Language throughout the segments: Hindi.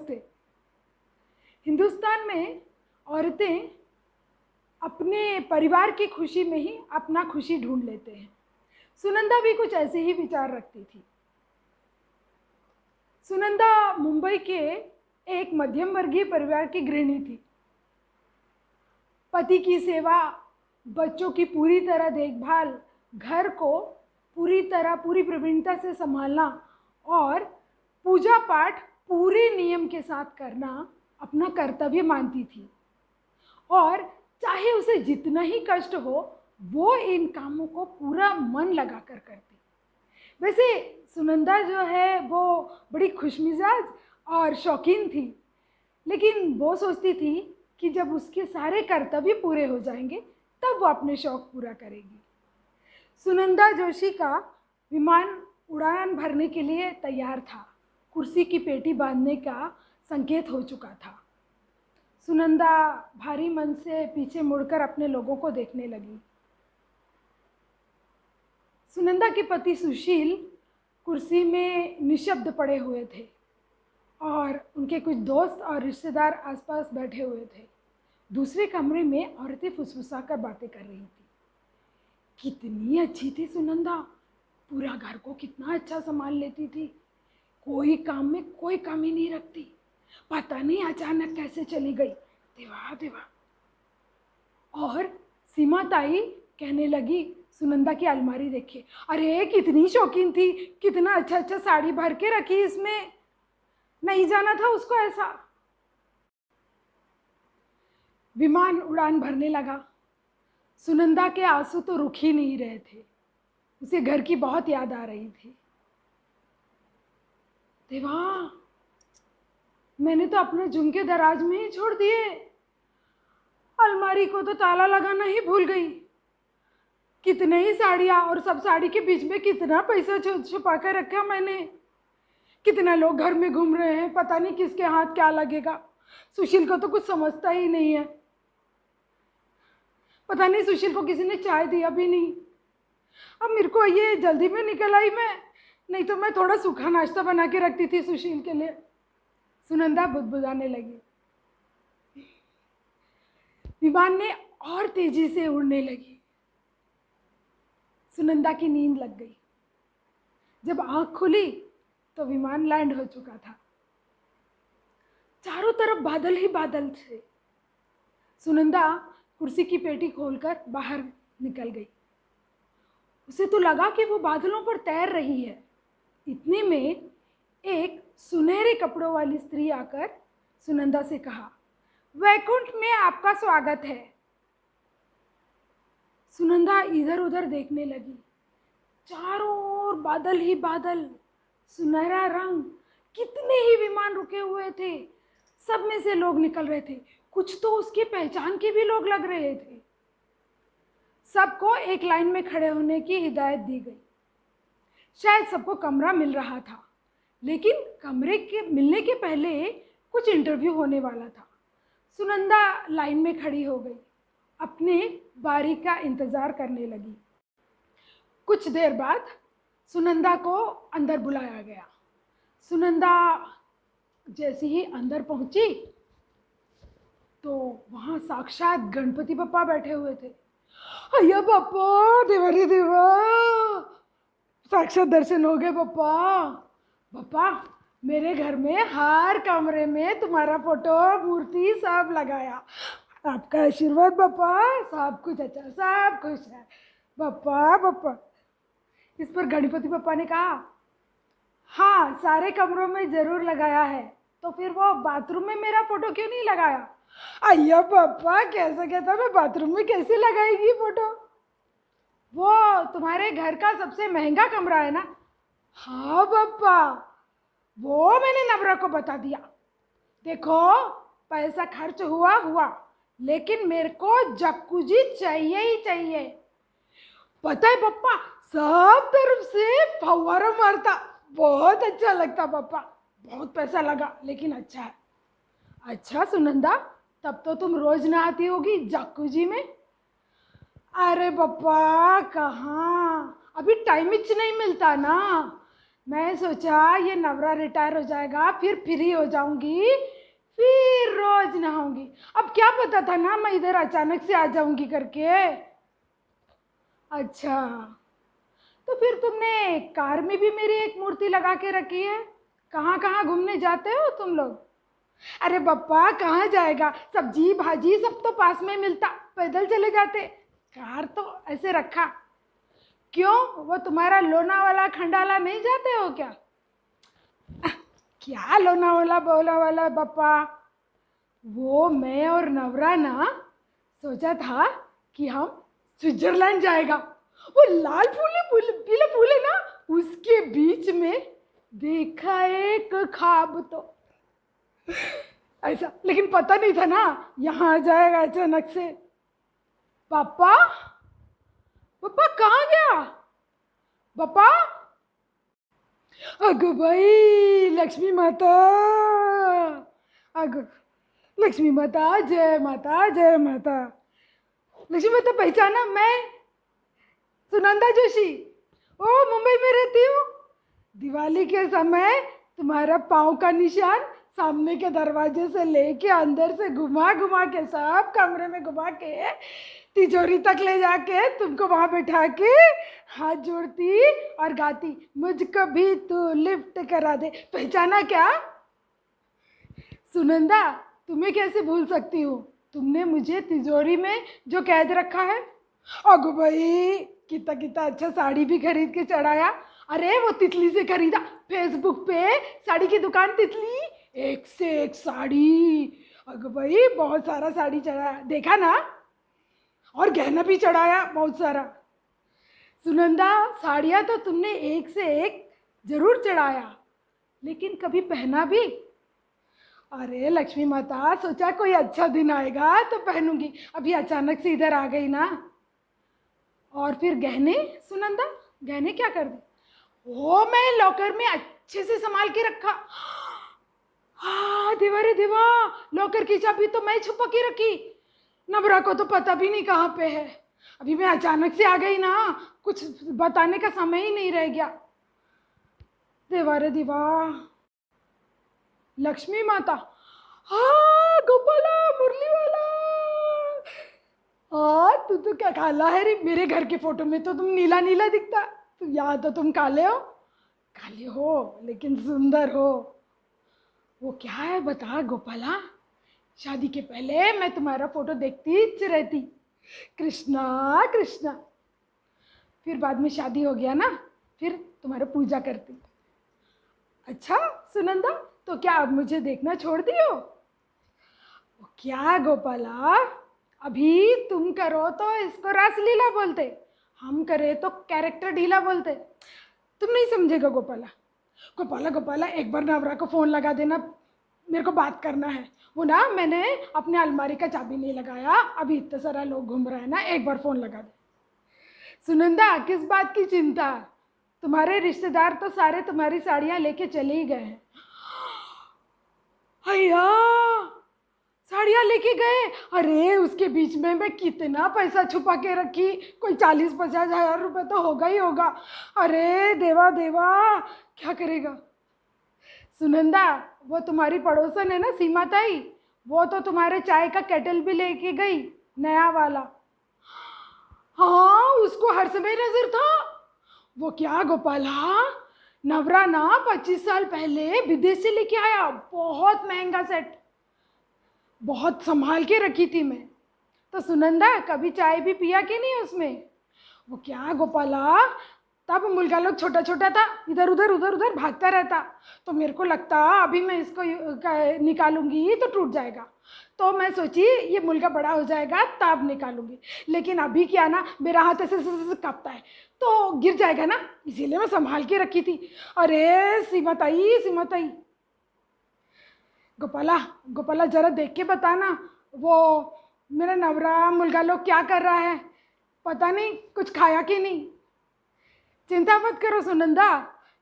नमस्ते। हिंदुस्तान में औरतें अपने परिवार की खुशी में ही अपना खुशी ढूंढ लेते हैं। सुनंदा भी कुछ ऐसे ही विचार रखती थी। सुनंदा मुंबई के एक मध्यम वर्गीय परिवार की गृहिणी थी। पति की सेवा, बच्चों की पूरी तरह देखभाल, घर को पूरी प्रवीणता से संभालना और पूजा पाठ पूरे नियम के साथ करना अपना कर्तव्य मानती थी। और चाहे उसे जितना ही कष्ट हो, वो इन कामों को पूरा मन लगाकर करती। वैसे सुनंदा जो है वो बड़ी खुशमिजाज और शौकीन थी, लेकिन वो सोचती थी कि जब उसके सारे कर्तव्य पूरे हो जाएंगे तब वो अपने शौक पूरा करेगी। सुनंदा जोशी का विमान उड़ान भरने के लिए तैयार था। कुर्सी की पेटी बांधने का संकेत हो चुका था। सुनंदा भारी मन से पीछे मुड़कर अपने लोगों को देखने लगी। सुनंदा के पति सुशील कुर्सी में निशब्द पड़े हुए थे और उनके कुछ दोस्त और रिश्तेदार आसपास बैठे हुए थे। दूसरे कमरे में औरतें फुसफुसाकर बातें कर रही थी। कितनी अच्छी थी सुनंदा, पूरा घर को कितना अच्छा संभाल लेती थी, कोई काम में कोई कमी नहीं रखती। पता नहीं अचानक कैसे चली गई, देवा देवा। और सीमा ताई कहने लगी, सुनंदा की अलमारी देखिए, अरे कितनी शौकीन थी, कितना अच्छा अच्छा साड़ी भर के रखी इसमें, नहीं जाना था उसको ऐसा। विमान उड़ान भरने लगा। सुनंदा के आंसू तो रुक ही नहीं रहे थे। उसे घर की बहुत याद आ रही थी। देवा, मैंने तो अपने झुमके दराज में ही छोड़ दिए, अलमारी को तो ताला लगाना ही भूल गई। कितने ही साड़ियाँ, और सब साड़ी के बीच में कितना पैसा छुपा कर रखा मैंने। कितना लोग घर में घूम रहे हैं, पता नहीं किसके हाथ क्या लगेगा। सुशील को तो कुछ समझता ही नहीं है। पता नहीं सुशील को किसी ने चाय दिया भी नहीं। अब मेरे को ये जल्दी में निकल आई मैं, नहीं तो मैं थोड़ा सूखा नाश्ता बना के रखती थी सुशील के लिए। सुनंदा बुदबुदाने लगी। विमान ने और तेजी से उड़ने लगी। सुनंदा की नींद लग गई। जब आंख खुली तो विमान लैंड हो चुका था। चारों तरफ बादल ही बादल थे। सुनंदा कुर्सी की पेटी खोलकर बाहर निकल गई। उसे तो लगा कि वो बादलों पर तैर रही है। इतने में एक सुनहरे कपड़ों वाली स्त्री आकर सुनंदा से कहा, वैकुंठ में आपका स्वागत है। सुनंदा इधर उधर देखने लगी। चारों ओर बादल ही बादल, सुनहरा रंग, कितने ही विमान रुके हुए थे। सब में से लोग निकल रहे थे, कुछ तो उसकी पहचान के भी लोग लग रहे थे। सबको एक लाइन में खड़े होने की हिदायत दी गई। शायद सबको कमरा मिल रहा था, लेकिन कमरे के मिलने के पहले कुछ इंटरव्यू होने वाला था। सुनंदा लाइन में खड़ी हो गई, अपने बारी का इंतज़ार करने लगी। कुछ देर बाद सुनंदा को अंदर बुलाया गया। सुनंदा जैसे ही अंदर पहुंची तो वहाँ साक्षात गणपति बप्पा बैठे हुए थे। अय्या बप्पा, देवा रे देवा, साक्षात दर्शन हो गए बप्पा। बप्पा, मेरे घर में हर कमरे में तुम्हारा फोटो, मूर्ति सब लगाया। आपका आशीर्वाद बप्पा, सब कुछ अच्छा, सब खुश है बप्पा बप्पा। इस पर गणपति बप्पा ने कहा, हाँ सारे कमरों में जरूर लगाया है, तो फिर वो बाथरूम में मेरा फोटो क्यों नहीं लगाया? अय्या बप्पा, कैसा कहता, मैं बाथरूम में कैसे लगाएगी फोटो? वो तुम्हारे घर का सबसे महंगा कमरा है ना? हाँ बप्पा, वो मैंने नवरा को बता दिया। देखो, पैसा खर्च हुआ, लेकिन मेरे को जक्कुजी चाहिए ही चाहिए। पता है बप्पा, सब तरफ से फव्वारा मारता, बहुत अच्छा लगता बप्पा। बहुत पैसा लगा, लेकिन अच्छा है। अच्छा सुनंदा, तब तो तुम रोज नहाती होगी जक्कुजी में? अरे बप्पा, कहाँ, अभी टाइम ही नहीं मिलता ना। मैं सोचा ये नवरा रिटायर हो जाएगा, फिर फ्री हो जाऊंगी, फिर रोज नहाऊंगी। अब क्या पता था ना मैं इधर अचानक से आ जाऊंगी करके। अच्छा, तो फिर तुमने कार में भी मेरी एक मूर्ति लगा के रखी है। कहाँ कहाँ घूमने जाते हो तुम लोग? अरे बप्पा कहाँ जाएगा, सब्जी भाजी सब तो पास में मिलता, पैदल चले जाते। कार तो ऐसे रखा। क्यों, वो तुम्हारा लोनावाला खंडाला नहीं जाते हो क्या? क्या लोनावाला बोला वाला बप्पा, वो मैं और नवरा ना सोचा था कि हम स्विट्जरलैंड जाएगा। वो लाल फूले फूल पीले फूल है ना, उसके बीच में देखा एक ख्वाब तो ऐसा, लेकिन पता नहीं था ना यहाँ आ जाएगा अचानक से। पापा, पापा कहाँ गया पापा? अगो भाई लक्ष्मी माता, अगो लक्ष्मी माता, जय माता जय माता। लक्ष्मी माता पहचाना, मैं सुनंदा जोशी, ओ मुंबई में रहती हूँ। दिवाली के समय तुम्हारा पाँव का निशान सामने के दरवाजे से लेके अंदर से घुमा घुमा के सब कमरे में घुमा के तिजोरी तक ले जाके तुमको वहां बैठा के हाथ जोड़ती और गाती, मुझको भी तू लिफ्ट करा दे। पहचाना क्या सुनंदा? तुम्हें कैसे भूल सकती हूँ, तुमने मुझे तिजोरी में जो कैद रखा है। अगो भाई कितना कितना अच्छा साड़ी भी खरीद के चढ़ाया। अरे वो तितली से खरीदा, फेसबुक पे साड़ी की दुकान तितली, एक से एक साड़ी। अगो भाई बहुत सारा साड़ी चढ़ाया, देखा ना, और गहना भी चढ़ाया बहुत सारा। सुनंदा साड़ियाँ तो तुमने एक से एक जरूर चढ़ाया, लेकिन कभी पहना भी? अरे लक्ष्मी माता सोचा कोई अच्छा दिन आएगा तो पहनूंगी, अभी अचानक से इधर आ गई ना। और फिर गहने सुनंदा, गहने क्या कर दे? वो मैं लॉकर में अच्छे से संभाल के रखा। हाँ देवा रे देवा, लॉकर की चाबी तो मैं छुपा के रखी, नबरा को तो पता भी नहीं कहाँ पे है। अभी मैं अचानक से आ गई ना, कुछ बताने का समय ही नहीं रह गया। देवा रे देवा। लक्ष्मी माता, हाँ गोपाला मुरली वाला। हाँ तू तो क्या काला है रे, मेरे घर के फोटो में तो तुम नीला नीला दिखता, तो यहाँ तो तुम काले हो। काले हो लेकिन सुंदर हो। वो क्या है बता गोपाला? शादी के पहले मैं तुम्हारा फोटो देखती रहती, कृष्णा कृष्णा। फिर बाद में शादी हो गया ना, फिर तुम्हारा पूजा करती। अच्छा सुनंदा, तो क्या अब मुझे देखना छोड़ दियो? क्या गोपाला, अभी तुम करो तो इसको रासलीला बोलते, हम करे तो कैरेक्टर ढीला बोलते। तुम नहीं समझेगा गोपाला। गोपाला गोपाला एक बार नवरा को फ़ोन लगा देना, मेरे को बात करना है। वो ना मैंने अपने अलमारी का चाबी नहीं लगाया, अभी इतने सारा लोग घूम रहे हैं ना, एक बार फ़ोन लगा दे। सुनंदा किस बात की चिंता, तुम्हारे रिश्तेदार तो सारे तुम्हारी साड़ियाँ लेके चले ही गए हैं। अय्या साड़ियाँ लेके गए? अरे उसके बीच में मैं कितना पैसा छुपा के रखी, कोई 40-50 हज़ार रुपये तो होगा ही होगा। अरे देवा देवा क्या करेगा। सुनंदा वो तुम्हारी पड़ोसन है ना सीमा ताई, वो तो तुम्हारे चाय का केटल भी लेके गई, नया वाला। हाँ उसको हर समय नजर था। वो क्या गोपाला, नवरा ना 25 साल पहले विदेश से लेके आया, बहुत महंगा सेट, बहुत संभाल के रखी थी मैं। तो सुनंदा कभी चाय भी पिया कि नहीं उसमें? वो क्या गोपाला, तब मुलगा लोग छोटा छोटा था, इधर उधर भागता रहता, तो मेरे को लगता अभी मैं इसको निकालूंगी तो टूट जाएगा, तो मैं सोची ये मुलगा बड़ा हो जाएगा तब निकालूंगी। लेकिन अभी क्या ना, मेरा हाथ ऐसे कांपता है तो गिर जाएगा ना, इसीलिए मैं संभाल के रखी थी। अरे सीमा ताई। गोपाला गोपाला जरा देख के बताना, वो मेरा नवरा मुलगा लोग क्या कर रहा है, पता नहीं कुछ खाया कि नहीं। चिंता मत करो सुनंदा,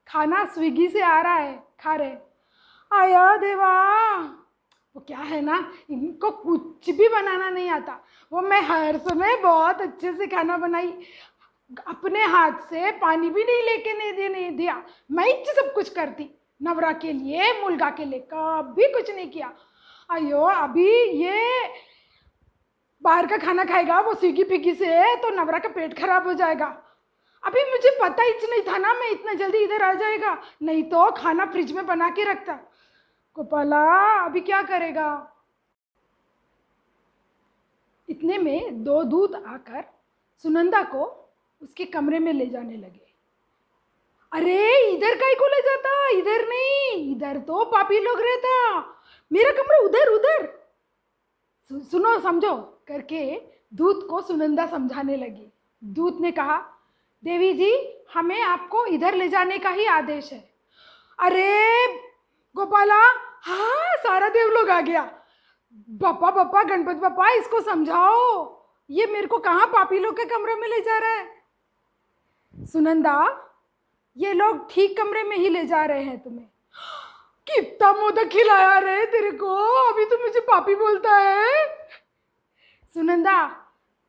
खाना स्विगी से आ रहा है, खा रहे। आया देवा, वो क्या है ना, इनको कुछ भी बनाना नहीं आता, वो मैं हर समय बहुत अच्छे से खाना बनाई, अपने हाथ से पानी भी नहीं लेके नहीं दिया। मैं ही सब कुछ करती, नवरा के लिए, मुलगा के लिए कभी कुछ नहीं किया। अयो अभी ये बाहर का खाना खाएगा वो स्विगी पिगी से तो नवरा का पेट खराब हो जाएगा। अभी मुझे पता ही नहीं था ना मैं इतना जल्दी इधर आ जाएगा, नहीं तो खाना फ्रिज में बना के रखता। गोपाला अभी क्या करेगा। इतने में दो दूत आकर सुनंदा को उसके कमरे में ले जाने लगे। अरे इधर काहे को ले जाता, इधर नहीं, इधर तो पापी लोग रहता, मेरा कमरा उधर उधर। सुनो समझो करके दूत को सुनंदा समझाने लगी। दूत ने कहा, देवी जी हमें आपको इधर ले जाने का ही आदेश है। अरे गोपाला, हाँ सारा देवलोग आ गया। बप्पा बप्पा गणपति बप्पा इसको समझाओ, ये मेरे को कहाँ पापी लोग के कमरे में ले जा रहा है। सुनंदा ये लोग ठीक कमरे में ही ले जा रहे हैं तुम्हें। कितना मोदक खिलाया रे तेरे को, अभी तो मुझे पापी बोलता है। सुनंदा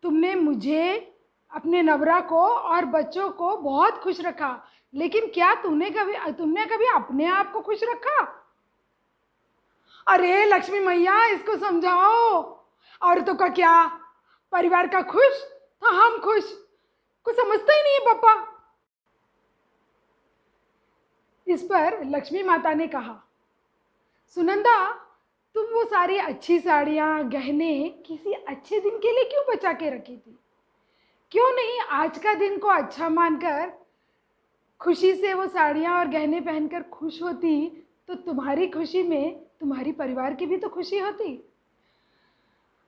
तुमने मुझे, अपने नवरा को और बच्चों को बहुत खुश रखा, लेकिन क्या तुमने कभी अपने आप को खुश रखा। अरे लक्ष्मी मैया इसको समझाओ, औरतों का क्या, परिवार का खुश तो हम खुश, कुछ समझता ही नहीं है पापा। इस पर लक्ष्मी माता ने कहा, सुनंदा तुम वो सारी अच्छी साड़ियाँ गहने किसी अच्छे दिन के लिए क्यों बचा के रखी थी। क्यों नहीं आज का दिन को अच्छा मानकर खुशी से वो साड़ियाँ और गहने पहनकर खुश होती, तो तुम्हारी खुशी में तुम्हारी परिवार की भी तो खुशी होती।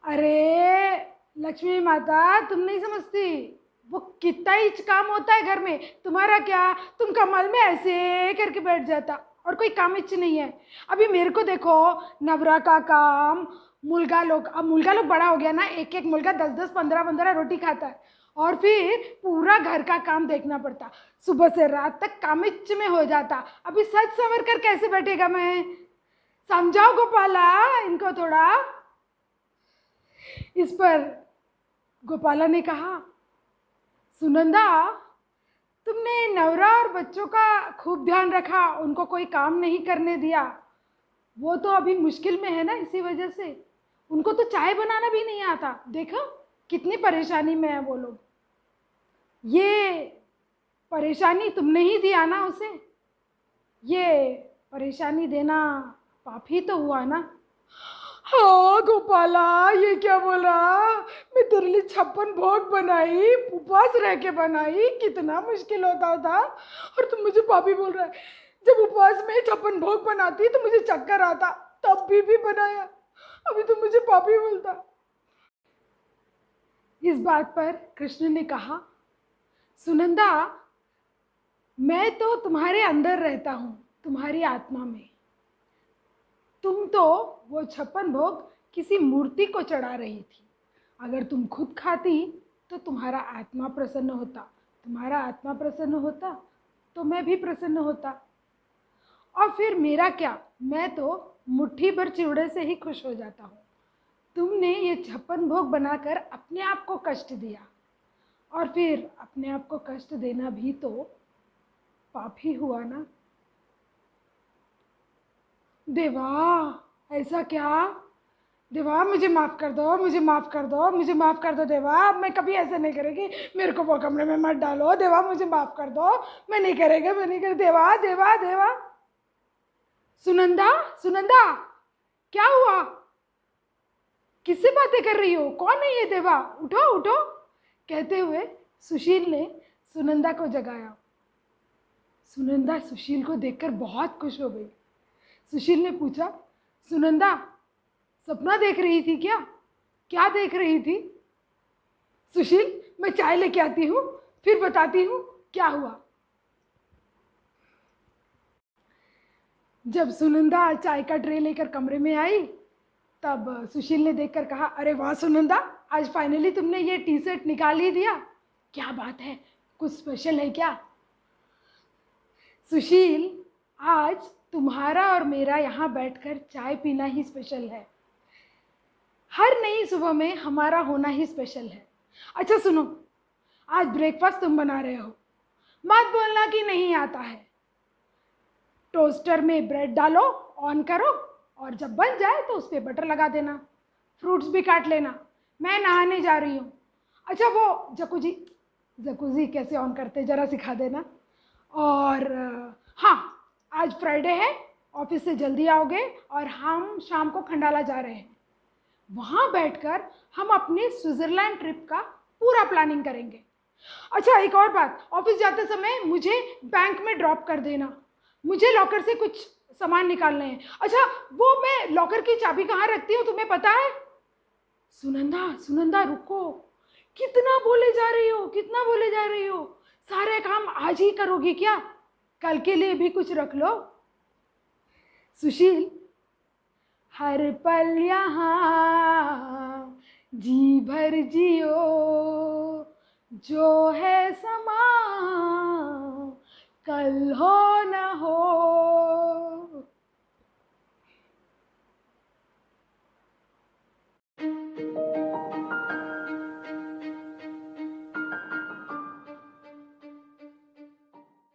अरे लक्ष्मी माता तुम नहीं समझती, वो कितना ही काम होता है घर में, तुम्हारा क्या, तुम कमल में ऐसे करके बैठ जाता और कोई काम इच्छ नहीं है। अभी मेरे को देखो, नवरा का काम, मुलगा लोग, अब मुलगा लोग बड़ा हो गया ना, एक एक मुलगा 10-10 15-15 रोटी खाता है और फिर पूरा घर का काम देखना पड़ता, सुबह से रात तक कामिच में हो जाता। अभी सच संवर कर कैसे बैठेगा मैं, समझाओ गोपाला इनको थोड़ा। इस पर गोपाला ने कहा, सुनंदा तुमने नवरा और बच्चों का खूब ध्यान रखा, उनको कोई काम नहीं करने दिया, वो तो अभी मुश्किल में है ना, इसी वजह से उनको तो चाय बनाना भी नहीं आता, देखो कितनी परेशानी में है वो लोग। ये परेशानी तुमने ही दिया ना उसे, ये परेशानी देना पाप ही तो हुआ ना। हाँ गोपाला ये क्या बोला, मैं तेरे लिए 56 भोग बनाई, उपवास रह के बनाई, कितना मुश्किल होता था और तुम मुझे पापी बोल रहा है। जब उपवास में 56 भोग बनाती तो मुझे चक्कर आता, तब भी बनाया, अभी तो मुझे पापी बोलता। इस बात पर कृष्ण ने कहा, सुनंदा मैं तो तुम्हारे अंदर रहता हूँ, तुम्हारी आत्मा में, तुम तो वो 56 भोग किसी मूर्ति को चढ़ा रही थी। अगर तुम खुद खाती तो तुम्हारा आत्मा प्रसन्न होता, तुम्हारा आत्मा प्रसन्न होता तो मैं भी प्रसन्न होता, और फिर मेरा क्या, मैं तो मुट्ठी भर चिवड़े से ही खुश हो जाता हूँ। तुमने ये 56 भोग बनाकर अपने आप को कष्ट दिया, और फिर अपने आप को कष्ट देना भी तो पाप ही हुआ ना। देवा ऐसा क्या, देवा मुझे माफ़ कर दो, मुझे माफ़ कर दो, मुझे माफ़ कर दो देवा, अब मैं कभी ऐसा नहीं करेगी, मेरे को वो कमरे में मत डालो देवा, मुझे माफ़ कर दो, मैं नहीं करेगा, मैं नहीं कर, देवा देवा देवा। सुनंदा सुनंदा क्या हुआ, किससे बातें कर रही हो, कौन है ये देवा, उठो उठो, कहते हुए सुशील ने सुनंदा को जगाया। सुनंदा सुशील को देखकर बहुत खुश हो गई। सुशील ने पूछा, सुनंदा सपना देख रही थी क्या, क्या देख रही थी। सुशील मैं चाय लेके आती हूँ, फिर बताती हूँ क्या हुआ। जब सुनंदा चाय का ट्रे लेकर कमरे में आई, तब सुशील ने देखकर कहा, अरे वाह सुनंदा, आज फाइनली तुमने ये टी शर्ट निकाल ही दिया, क्या बात है, कुछ स्पेशल है क्या। सुशील आज तुम्हारा और मेरा यहाँ बैठकर चाय पीना ही स्पेशल है, हर नई सुबह में हमारा होना ही स्पेशल है। अच्छा सुनो, आज ब्रेकफास्ट तुम बना रहे हो, मत बोलना कि नहीं आता है। टोस्टर में ब्रेड डालो, ऑन करो, और जब बन जाए तो उस पर बटर लगा देना, फ्रूट्स भी काट लेना। मैं नहाने जा रही हूँ। अच्छा, वो जकूजी कैसे ऑन करते ज़रा सिखा देना। और हाँ, आज फ्राइडे है, ऑफिस से जल्दी आओगे और हम शाम को खंडाला जा रहे हैं। वहाँ बैठकर हम अपनी स्विट्ज़रलैंड ट्रिप का पूरा प्लानिंग करेंगे। अच्छा, एक और बात, ऑफिस जाते समय मुझे बैंक में ड्रॉप कर देना, मुझे लॉकर से कुछ सामान निकालने हैं। अच्छा, वो मैं लॉकर की चाबी कहाँ रखती हूँ तुम्हें पता है? सुनंदा रुको, कितना बोले जा रही हो, कितना बोले जा रही हो? सारे काम आज ही करोगी क्या? कल के लिए भी कुछ रख लो। सुशील, हर पल यहाँ जी भर जियो, जो है समा कल हो